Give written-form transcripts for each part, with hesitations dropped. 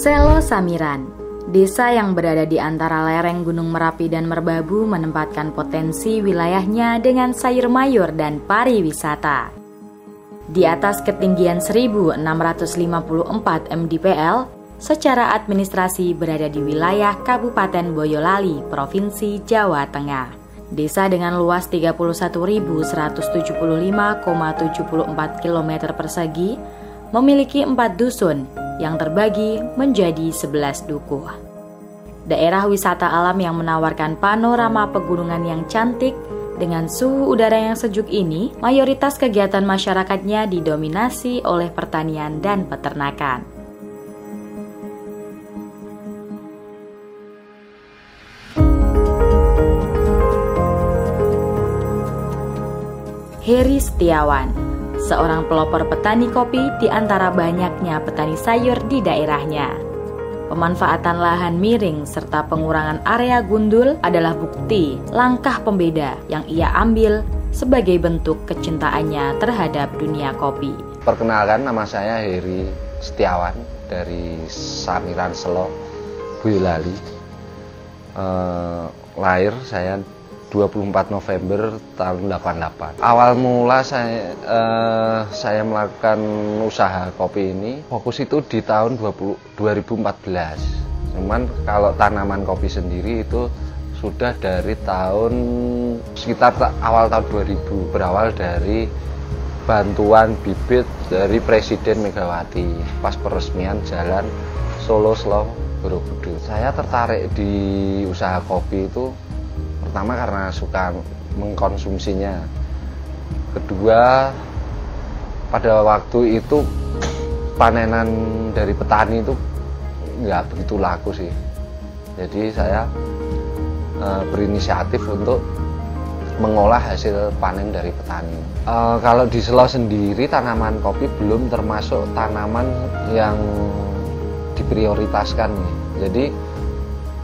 Selo Samiran, desa yang berada di antara lereng Gunung Merapi dan Merbabu menempatkan potensi wilayahnya dengan sayur mayur dan pariwisata. Di atas ketinggian 1654 mdpl, secara administrasi berada di wilayah Kabupaten Boyolali, Provinsi Jawa Tengah. Desa dengan luas 31.175,74 km persegi memiliki 4 dusun yang terbagi menjadi 11 dukuh. Daerah wisata alam yang menawarkan panorama pegunungan yang cantik dengan suhu udara yang sejuk ini, mayoritas kegiatan masyarakatnya didominasi oleh pertanian dan peternakan. Heri Setiawan, seorang pelopor petani kopi di antara banyaknya petani sayur di daerahnya. Pemanfaatan lahan miring serta pengurangan area gundul adalah bukti langkah pembeda yang ia ambil sebagai bentuk kecintaannya terhadap dunia kopi. Perkenalkan, nama saya Heri Setiawan dari Samiran Selo, Boyolali. Lahir saya 24 November tahun 88. Awal mula saya melakukan usaha kopi ini, fokus itu di tahun 2014. Cuman kalau tanaman kopi sendiri itu sudah dari tahun sekitar awal tahun 2000, berawal dari bantuan bibit dari Presiden Megawati pas peresmian jalan Solo Selo Borobudur. Saya tertarik di usaha kopi itu pertama karena suka mengkonsumsinya. Kedua, pada waktu itu panenan dari petani itu nggak begitu laku sih. Jadi saya berinisiatif untuk mengolah hasil panen dari petani. Kalau di Selo sendiri tanaman kopi belum termasuk tanaman yang diprioritaskan nih. Jadi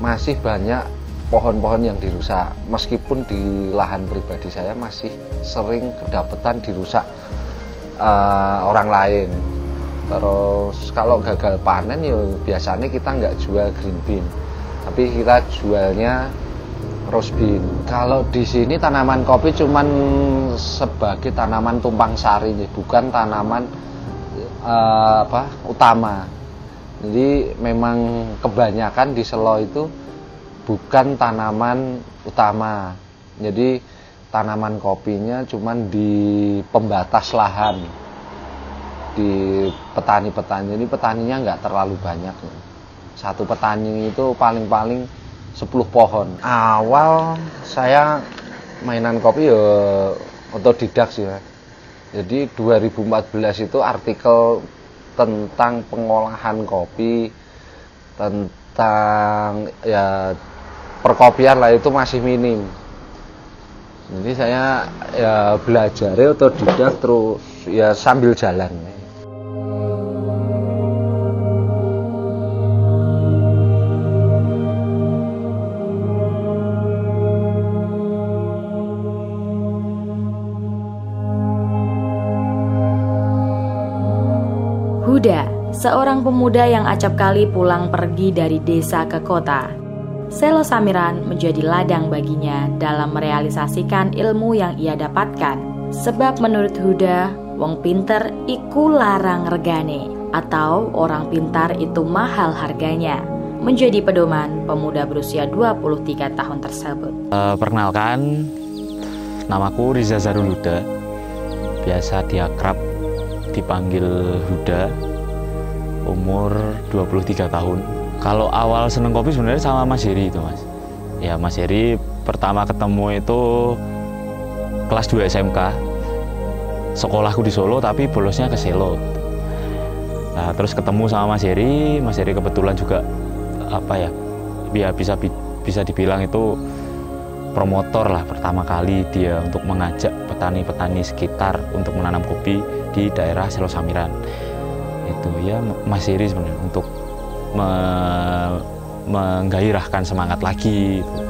masih banyak pohon-pohon yang dirusak, meskipun di lahan pribadi saya masih sering kedapatan dirusak orang lain. Terus kalau gagal panen ya biasanya kita nggak jual green bean, tapi kita jualnya rose bean. Kalau di sini tanaman kopi cuman sebagai tanaman tumpang sari, bukan tanaman utama. Jadi memang kebanyakan di Selo itu bukan tanaman utama. Jadi tanaman kopinya cuman di pembatas lahan. Di petani-petani ini petaninya nggak terlalu banyak. Satu petani itu paling-paling 10 pohon. Awal saya mainan kopi ya otodidak sih ya. Jadi 2014 itu artikel tentang pengolahan kopi, tentang ya perkopian lah itu masih minim. Jadi saya ya belajar otodidak terus ya sambil jalan. Huda, seorang pemuda yang acap kali pulang pergi dari desa ke kota. Selo Samiran menjadi ladang baginya dalam merealisasikan ilmu yang ia dapatkan. Sebab menurut Huda, wong pinter iku larang regane, atau orang pintar itu mahal harganya, menjadi pedoman pemuda berusia 23 tahun tersebut. Perkenalkan, namaku Riza Zarul Huda, biasa diakrab dipanggil Huda, umur 23 tahun. Kalau awal seneng kopi sebenarnya sama Mas Heri itu, Mas. Ya, Mas Heri pertama ketemu itu kelas 2 SMK. Sekolahku di Solo tapi bolosnya ke Selo. Nah, terus ketemu sama Mas Heri kebetulan juga bisa dibilang itu promotor lah pertama kali dia untuk mengajak petani-petani sekitar untuk menanam kopi di daerah Selo Samiran. Itu ya Mas Heri sebenarnya untuk menggairahkan semangat lagi gitu.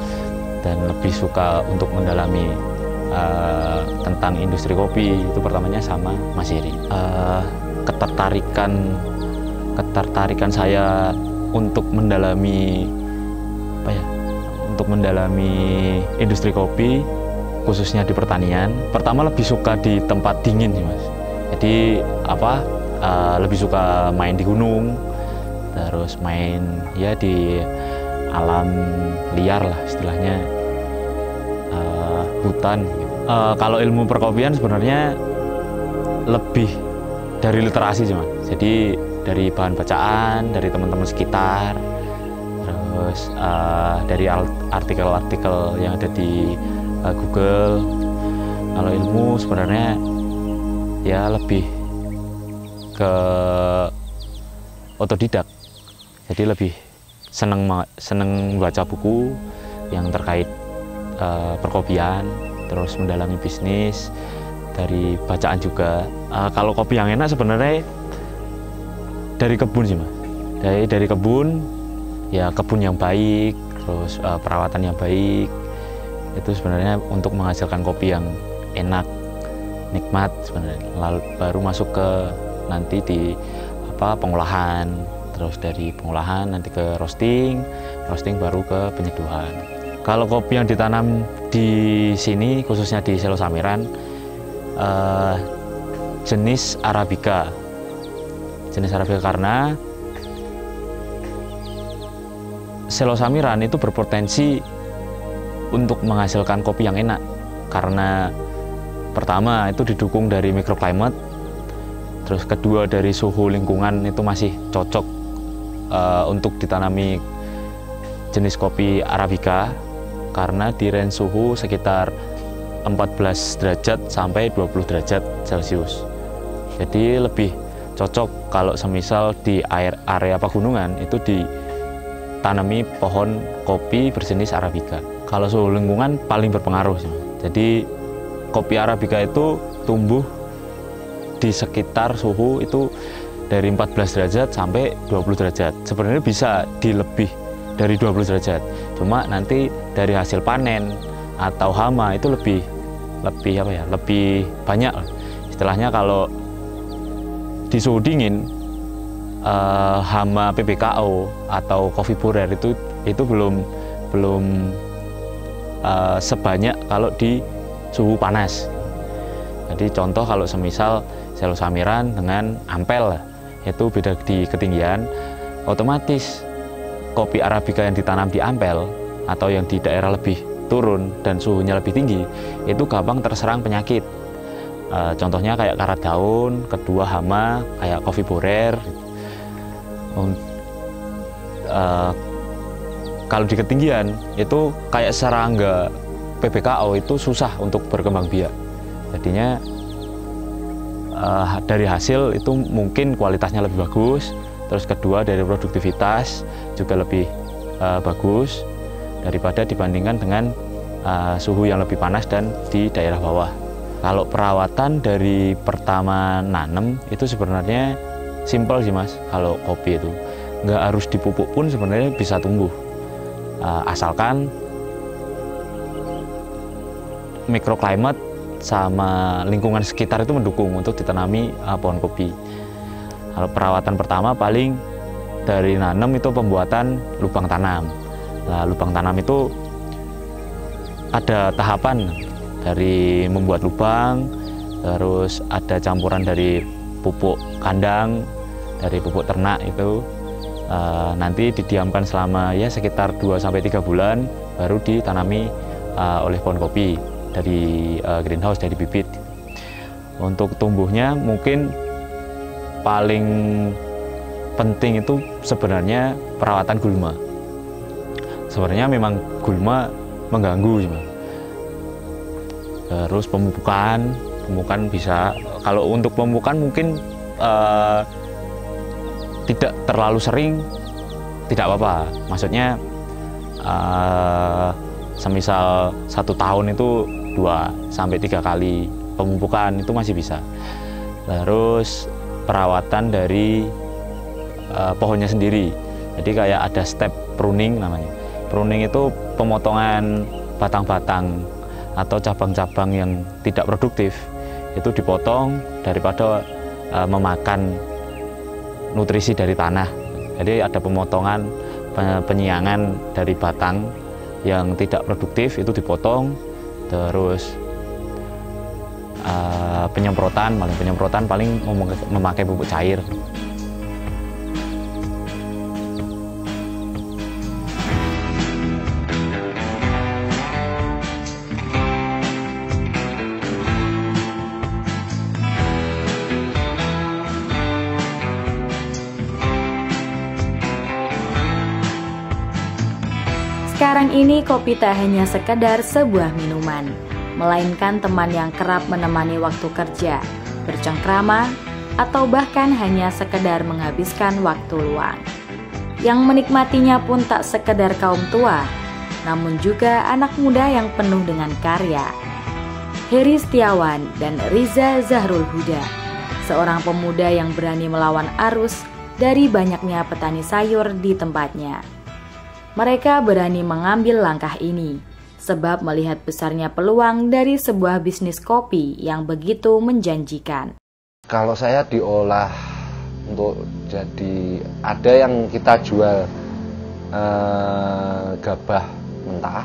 Dan lebih suka untuk mendalami tentang industri kopi itu pertamanya sama Mas Heri. Ketertarikan saya untuk mendalami industri kopi, khususnya di pertanian. Pertama lebih suka di tempat dingin sih Mas. Jadi lebih suka main di gunung, terus main ya di alam liar lah istilahnya, hutan. Kalau ilmu perkopian sebenarnya lebih dari literasi sih Mas. Jadi dari bahan bacaan, dari teman-teman sekitar, terus dari artikel-artikel yang ada di Google. Kalau ilmu sebenarnya ya lebih ke otodidak. Jadi lebih seneng baca buku yang terkait perkopian, terus mendalami bisnis dari bacaan juga. Kalau kopi yang enak sebenarnya dari kebun sih Mas. Dari kebun, ya kebun yang baik, terus perawatan yang baik, itu sebenarnya untuk menghasilkan kopi yang enak, nikmat sebenarnya. Lalu baru masuk ke nanti di pengolahan, terus dari pengolahan nanti ke roasting baru ke penyeduhan. Kalau kopi yang ditanam di sini, khususnya di Selo Samiran, jenis Arabica. Jenis Arabica karena Selo Samiran itu berpotensi untuk menghasilkan kopi yang enak. Karena pertama itu didukung dari microclimate, terus kedua dari suhu lingkungan itu masih cocok untuk ditanami jenis kopi Arabica, karena di range suhu sekitar 14 derajat sampai 20 derajat Celcius. Jadi lebih cocok kalau semisal di area pegunungan itu ditanami pohon kopi berjenis Arabica. Kalau suhu lingkungan paling berpengaruh sih. Jadi kopi Arabica itu tumbuh di sekitar suhu itu dari 14 derajat sampai 20 derajat. Sebenarnya bisa di lebih dari 20 derajat. Cuma nanti dari hasil panen atau hama itu lebih banyak. Istilahnya kalau di suhu dingin, hama PBKO atau coffee borer itu belum sebanyak kalau di suhu panas. Jadi contoh kalau semisal Selo Samiran dengan Ampel, itu beda di ketinggian, otomatis kopi Arabica yang ditanam di Ampel atau yang di daerah lebih turun dan suhunya lebih tinggi, itu gampang terserang penyakit. Contohnya kayak karat daun, kedua hama, kayak coffee borer. Kalau di ketinggian itu kayak serangga PBKO itu susah untuk berkembang biak. Jadinya dari hasil itu mungkin kualitasnya lebih bagus. Terus kedua dari produktivitas juga lebih bagus daripada dibandingkan dengan suhu yang lebih panas dan di daerah bawah. Kalau perawatan dari pertama nanem itu sebenarnya simpel sih Mas. Kalau kopi itu nggak harus dipupuk pun sebenarnya bisa tumbuh, asalkan microclimate sama lingkungan sekitar itu mendukung untuk ditanami pohon kopi. Kalau perawatan pertama paling dari nanam itu pembuatan lubang tanam. Nah, lubang tanam itu ada tahapan dari membuat lubang, terus ada campuran dari pupuk kandang, dari pupuk ternak itu nanti didiamkan selama ya sekitar 2-3 bulan baru ditanami oleh pohon kopi dari greenhouse, dari bibit. Untuk tumbuhnya mungkin paling penting itu sebenarnya perawatan gulma. Sebenarnya memang gulma mengganggu. Terus pemupukan bisa. Kalau untuk pemupukan mungkin tidak terlalu sering, tidak apa-apa. Maksudnya semisal 1 tahun itu 2-3 kali pemupukan itu masih bisa. Terus perawatan dari pohonnya sendiri. Jadi kayak ada step pruning namanya. Pruning itu pemotongan batang-batang atau cabang-cabang yang tidak produktif itu dipotong daripada memakan nutrisi dari tanah. Jadi ada pemotongan, penyiangan dari batang yang tidak produktif itu dipotong, terus penyemprotan paling memakai pupuk cair. Sekarang ini kopi tak hanya sekedar sebuah minuman, melainkan teman yang kerap menemani waktu kerja, bercengkrama, atau bahkan hanya sekedar menghabiskan waktu luang. Yang menikmatinya pun tak sekedar kaum tua, namun juga anak muda yang penuh dengan karya. Heri Setiawan dan Riza Zahrul Huda, seorang pemuda yang berani melawan arus dari banyaknya petani sayur di tempatnya. Mereka berani mengambil langkah ini, sebab melihat besarnya peluang dari sebuah bisnis kopi yang begitu menjanjikan. Kalau saya diolah untuk jadi, ada yang kita jual gabah mentah,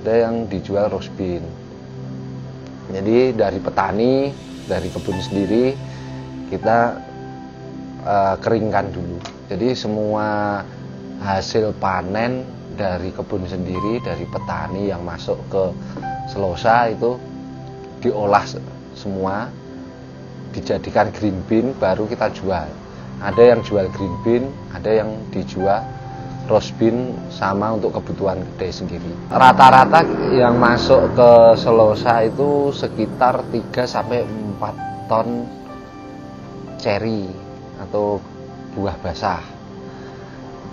ada yang dijual roast bean. Jadi dari petani, dari kebun sendiri, kita keringkan dulu. Jadi semua hasil panen dari kebun sendiri, dari petani yang masuk ke Selosa itu diolah semua, dijadikan green bean, baru kita jual. Ada yang jual green bean, ada yang dijual roast bean sama untuk kebutuhan kedai sendiri. Rata-rata yang masuk ke Selosa itu sekitar 3-4 ton cherry atau buah basah.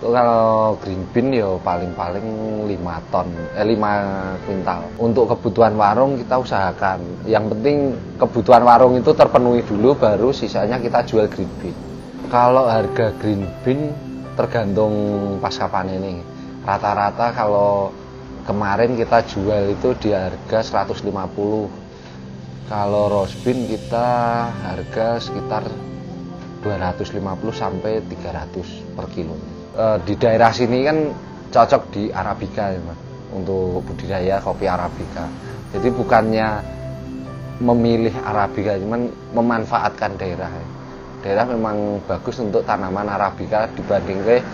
Itu kalau green bean ya paling-paling 5 kuintal. Untuk kebutuhan warung kita usahakan, yang penting kebutuhan warung itu terpenuhi dulu, baru sisanya kita jual green bean. Kalau harga green bean tergantung pasca panen ini. Rata-rata kalau kemarin kita jual itu di harga 150. Kalau roast bean kita harga sekitar 250 sampai 300 per kilo. Di daerah sini kan cocok di Arabica ya, Mas, untuk budidaya kopi Arabica. Jadi bukannya memilih Arabica, cuman memanfaatkan daerah. Daerah memang bagus untuk tanaman Arabica dibanding ke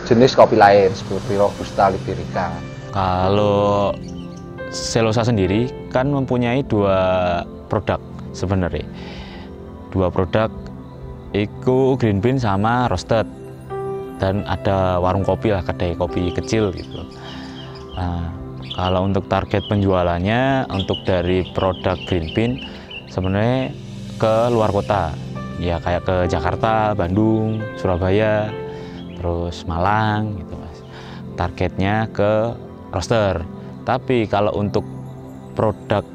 jenis kopi lain seperti Robusta, Liberica. Kalau Selosa sendiri kan mempunyai 2 produk sebenarnya. 2 produk itu green bean sama roasted. Dan ada warung kopi lah, kedai kopi kecil gitu. Nah, kalau untuk target penjualannya untuk dari produk green bean sebenarnya ke luar kota, ya kayak ke Jakarta, Bandung, Surabaya, terus Malang gitu Mas. Targetnya ke roaster. Tapi kalau untuk produk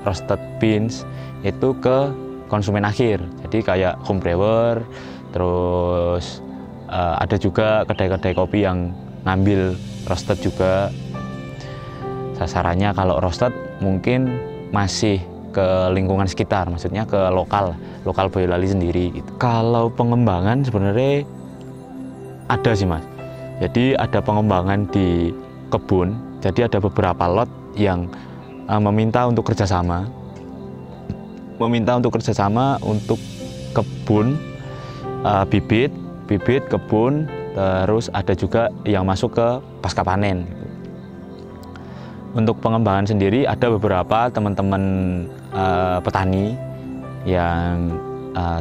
roasted beans itu ke konsumen akhir. Jadi kayak home brewer, terus ada juga kedai-kedai kopi yang ngambil roasted juga. Sasarannya kalau roasted mungkin masih ke lingkungan sekitar, maksudnya ke lokal Boyolali sendiri gitu. Kalau pengembangan sebenarnya ada sih Mas. Jadi ada pengembangan di kebun. Jadi ada beberapa lot yang meminta untuk kerjasama untuk kebun, bibit kebun, terus ada juga yang masuk ke pasca panen. Untuk pengembangan sendiri ada beberapa teman-teman petani yang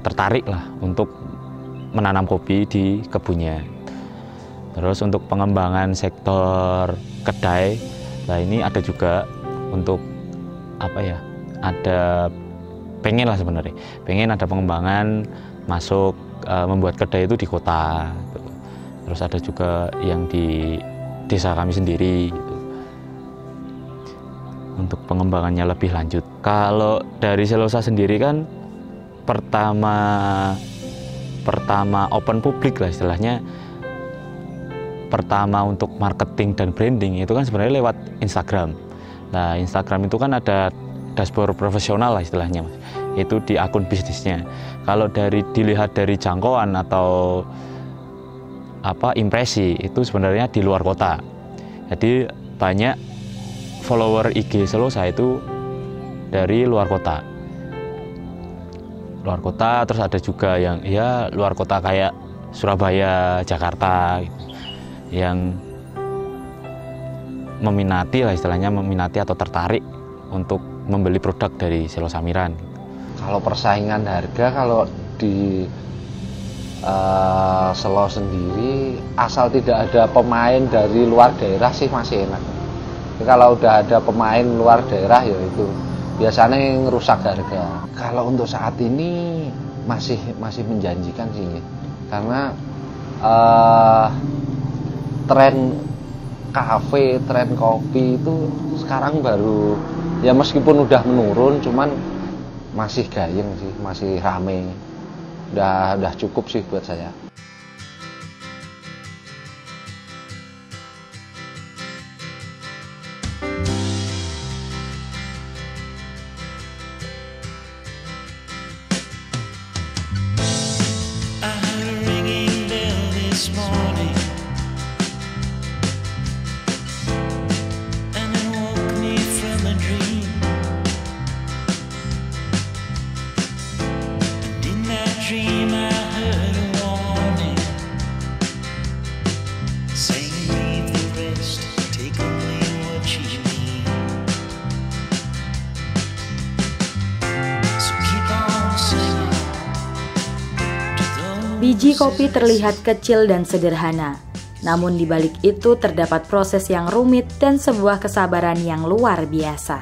tertarik lah untuk menanam kopi di kebunnya. Terus untuk pengembangan sektor kedai, nah ini ada juga untuk ada pengen ada pengembangan masuk membuat kedai itu di kota. Terus ada juga yang di desa kami sendiri gitu. Untuk pengembangannya lebih lanjut. Kalau dari Selosa sendiri kan pertama open publik lah istilahnya. Pertama untuk marketing dan branding itu kan sebenarnya lewat Instagram. Nah, Instagram itu kan ada dashboard profesional lah istilahnya Mas. Itu di akun bisnisnya. Kalau dilihat dari jangkauan atau impresi itu sebenarnya di luar kota. Jadi banyak follower IG Selosa itu dari luar kota. Luar kota, terus ada juga yang ya luar kota kayak Surabaya, Jakarta gitu, yang meminati lah istilahnya, meminati atau tertarik untuk membeli produk dari Selo Samiran. Kalau persaingan harga, kalau di Selo sendiri asal tidak ada pemain dari luar daerah sih masih enak. Tapi kalau udah ada pemain luar daerah ya itu biasanya ngerusak harga. Kalau untuk saat ini masih menjanjikan sih, karena tren kafe, tren kopi itu sekarang baru ya meskipun udah menurun, cuman masih gayeng sih, masih rame. Udah cukup sih buat saya. Biji kopi terlihat kecil dan sederhana, namun di balik itu terdapat proses yang rumit dan sebuah kesabaran yang luar biasa.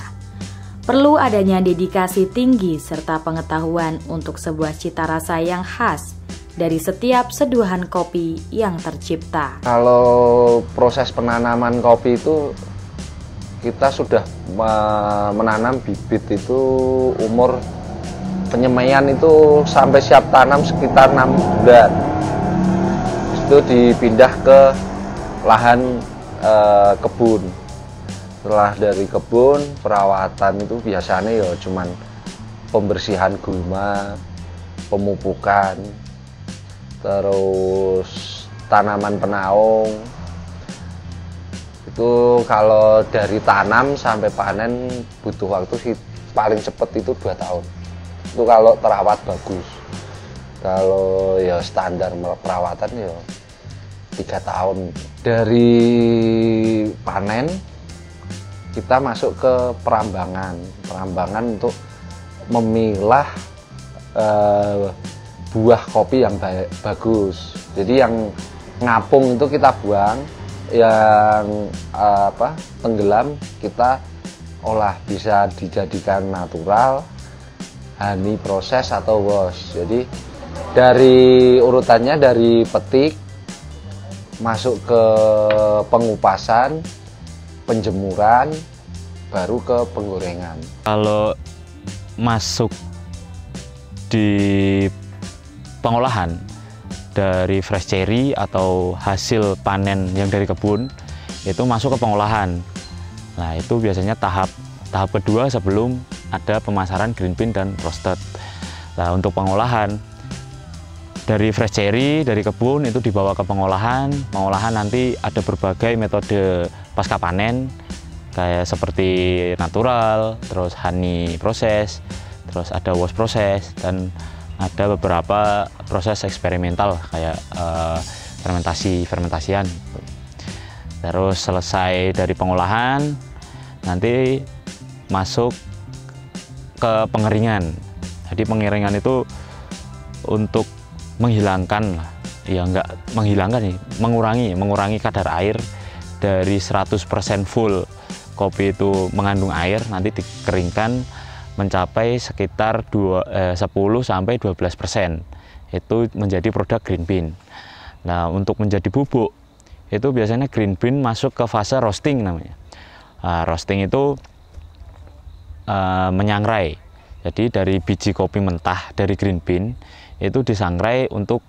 Perlu adanya dedikasi tinggi serta pengetahuan untuk sebuah cita rasa yang khas dari setiap seduhan kopi yang tercipta. Kalau proses penanaman kopi itu kita sudah menanam bibit itu umur penyemaian itu sampai siap tanam sekitar 6 bulan. Itu dipindah ke lahan kebun. Setelah dari kebun, perawatan itu biasanya ya cuman pembersihan gulma, pemupukan, terus tanaman penaung. Itu kalau dari tanam sampai panen butuh waktu sih paling cepat itu 2 tahun. Itu kalau terawat bagus. Kalau ya standar perawatan ya 3 tahun. Dari panen kita masuk ke perambangan. Perambangan untuk memilah buah kopi yang bagus. Jadi yang ngapung itu kita buang, yang tenggelam kita olah, bisa dijadikan natural, honey proses atau wash. Jadi dari urutannya dari petik masuk ke pengupasan, penjemuran, baru ke penggorengan. Kalau masuk di pengolahan dari fresh cherry atau hasil panen yang dari kebun itu masuk ke pengolahan. Nah, itu biasanya tahap kedua sebelum ada pemasaran green bean dan roasted. Nah, untuk pengolahan dari fresh cherry dari kebun itu dibawa ke pengolahan. Pengolahan nanti ada berbagai metode pasca panen, kayak seperti natural, terus honey proses, terus ada wash proses, dan ada beberapa proses eksperimental kayak fermentasian. Terus selesai dari pengolahan, nanti masuk ke pengeringan. Jadi pengeringan itu untuk menghilangkan, ya enggak menghilangkan nih, mengurangi kadar air dari 100% full kopi itu mengandung air, nanti dikeringkan mencapai sekitar 10-12%. Itu menjadi produk green bean. Nah, untuk menjadi bubuk itu biasanya green bean masuk ke fase roasting namanya. Roasting itu menyangrai. Jadi dari biji kopi mentah dari green bean itu disangrai untuk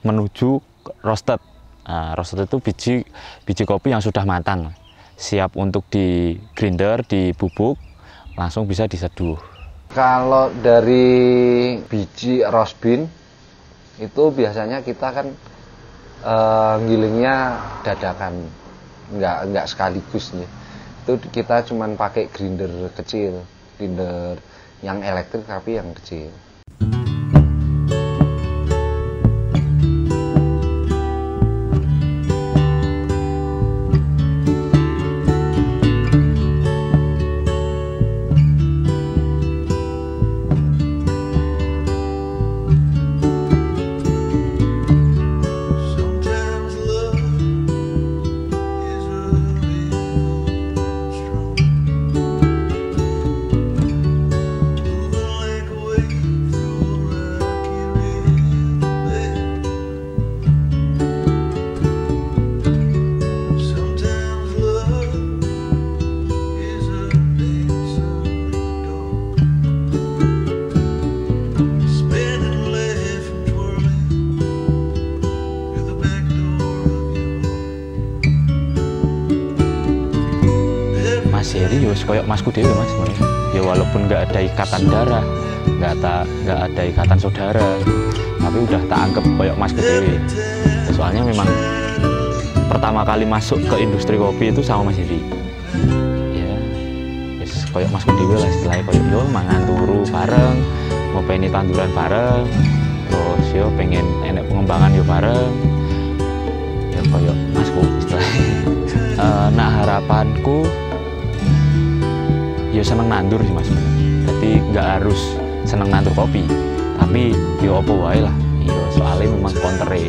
menuju roasted. Roasted itu biji kopi yang sudah matang, siap untuk di grinder, dibubuk, langsung bisa diseduh. Kalau dari biji roast bean itu biasanya kita kan Gilingnya dadakan, nggak sekaligus nih. Itu kita cuman pakai grinder kecil, grinder yang elektrik tapi yang kecil. Mas Heri ya koyok masku dewe mas sebenarnya. Ya walaupun nggak ada ikatan darah, nggak ada ikatan saudara, tapi udah tak anggap koyok masku dewe. Soalnya memang pertama kali masuk ke industri kopi itu sama Mas Heri. Ya, yes, koyok masku dewe lah istilahnya, koyok yo mangan turu bareng, ngopeni tanduran bareng, terus yo pengen enek pengembangan yo bareng. Ya koyok masku istilahnya. Nah harapanku ya seneng nandur sih mas, jadi nggak harus seneng nandur kopi, tapi yo apa wae lah. Yo soalnya memang kontere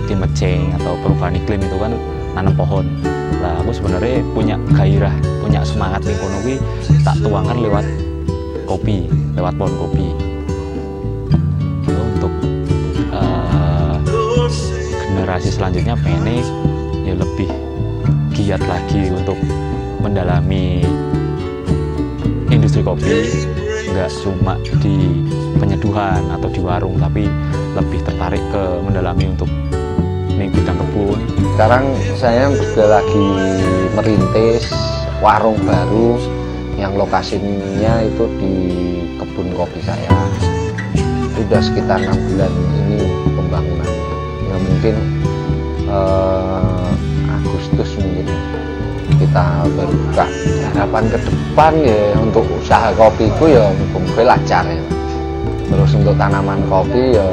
di Mejeng atau perubahan iklim itu kan nanam pohon. Lah aku sebenarnya punya gairah, punya semangat ning kono kuwi tak tuangkan lewat kopi, lewat pohon kopi. Yo, untuk generasi selanjutnya pengen ya lebih giat lagi untuk mendalami industri kopi, nggak cuma di penyeduhan atau di warung, tapi lebih tertarik ke mendalami untuk bidang kebun. Sekarang saya juga lagi merintis warung baru yang lokasinya itu di kebun kopi saya. Sudah sekitar 6 bulan ini pembangunannya. Ya mungkin Agustus mungkin kita baru buka. Harapan ke depan ya untuk usaha kopiku ya mudah-mudahan lancar ya. Terus untuk tanaman kopi ya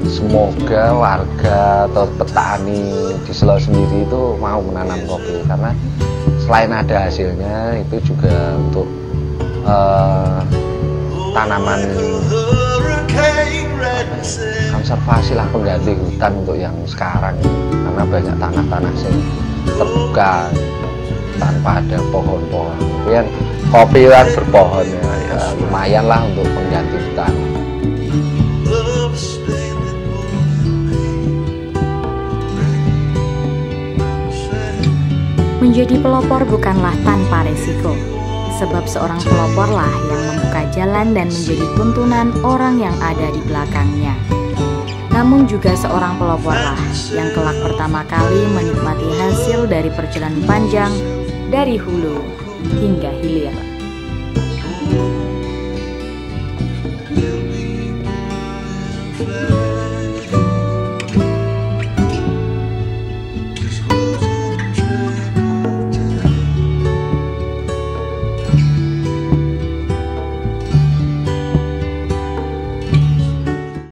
semoga warga atau petani di Selo sendiri itu mau menanam kopi, karena selain ada hasilnya itu juga untuk tanaman konservasi lah, pengganti hutan untuk yang sekarang, karena banyak tanah-tanah yang terbuka tanpa ada pohon-pohon. Kemudian kopi kan berpohon ya lumayan lah untuk pengganti hutan. Menjadi pelopor bukanlah tanpa resiko, sebab seorang pelopor lah yang membuka jalan dan menjadi tuntunan orang yang ada di belakangnya. Namun juga seorang pelopor lah yang kelak pertama kali menikmati hasil dari perjalanan panjang dari hulu hingga hilir.